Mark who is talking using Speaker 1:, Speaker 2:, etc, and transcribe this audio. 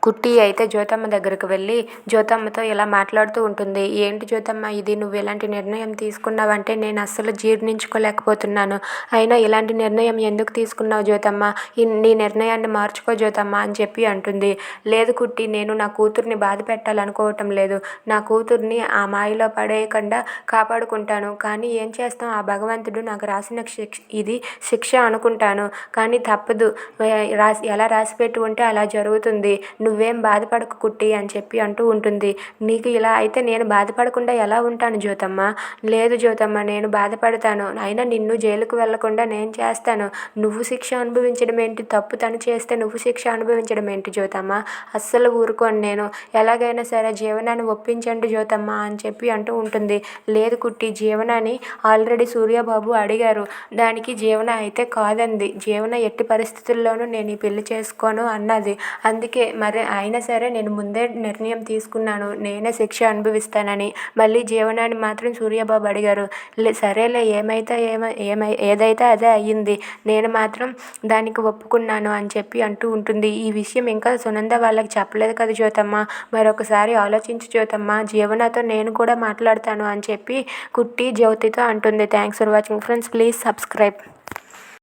Speaker 1: కుట్టి అయితే జ్యోతమ్మ దగ్గరకు వెళ్ళి జ్యోతమ్మతో ఇలా మాట్లాడుతూ ఉంటుంది. ఏంటి జ్యోతమ్మ ఇది, నువ్వు ఇలాంటి నిర్ణయం తీసుకున్నావంటే నేను అస్సలు జీర్ణించుకోలేకపోతున్నాను. అయినా ఇలాంటి నిర్ణయం ఎందుకు తీసుకున్నావు జ్యోతమ్మ, నీ నిర్ణయాన్ని మార్చుకో జ్యోతమ్మ అని చెప్పి అంటుంది. లేదు కుట్టి, నేను నా కూతుర్ని బాధ పెట్టాలనుకోవటం లేదు. నా కూతుర్ని ఆ మాయలో పడేయకుండా కాపాడుకుంటాను. కానీ ఏం చేస్తాం, ఆ భగవంతుడు నాకు రాసిన ఇది శిక్ష అనుకుంటాను. కానీ తప్పదు, ఎలా రాసిపెట్టి ఉంటే అలా జరుగుతుంది. నువ్వేం బాధపడకు కుట్టి అని చెప్పి అంటూ ఉంటుంది. నీకు ఇలా అయితే నేను బాధపడకుండా ఎలా ఉంటాను జ్యోతమ్మ? లేదు జ్యోతమ్మ, నేను బాధపడతాను. అయినా నిన్ను జైలుకు వెళ్లకుండా నేను చేస్తాను. నువ్వు శిక్ష అనుభవించడం ఏంటి, తప్పు తను చేస్తే నువ్వు శిక్ష అనుభవించడం ఏంటి జ్యోతమ్మ? అస్సలు ఊరుకోను నేను. ఎలాగైనా సరే జీవనాన్ని ఒప్పించండి జ్యోతమ్మ అని చెప్పి అంటూ ఉంటుంది. లేదు కుట్టి, జీవనాన్ని ఆల్రెడీ సూర్యబాబు అడిగారు. దానికి జీవన అయితే కాదంది. జీవన ఎట్టి పరిస్థితుల్లోనూ నేను ఈ పెళ్లి చేసుకోను అన్నది. అందుకే మరి అయినా సరే నేను ముందే నిర్ణయం తీసుకున్నాను, నేనే శిక్ష అనుభవిస్తానని. మళ్ళీ జీవనాన్ని మాత్రం సూర్యబాబు అడిగారు. సరేలే, ఏదైతే అదే అయ్యింది, నేను మాత్రం దానికి ఒప్పుకున్నాను అని చెప్పి అంటూ ఉంటుంది. ఈ విషయం ఇంకా సునంద వాళ్ళకి చెప్పలేదు కదా జ్యోతమ్మ, మరొకసారి ఆలోచించు జ్యోతమ్మ, జీవనతో నేను కూడా మాట్లాడతాను అని చెప్పి కుట్టి జ్యోతితో అంటుంది. Thanks for watching friends, please subscribe.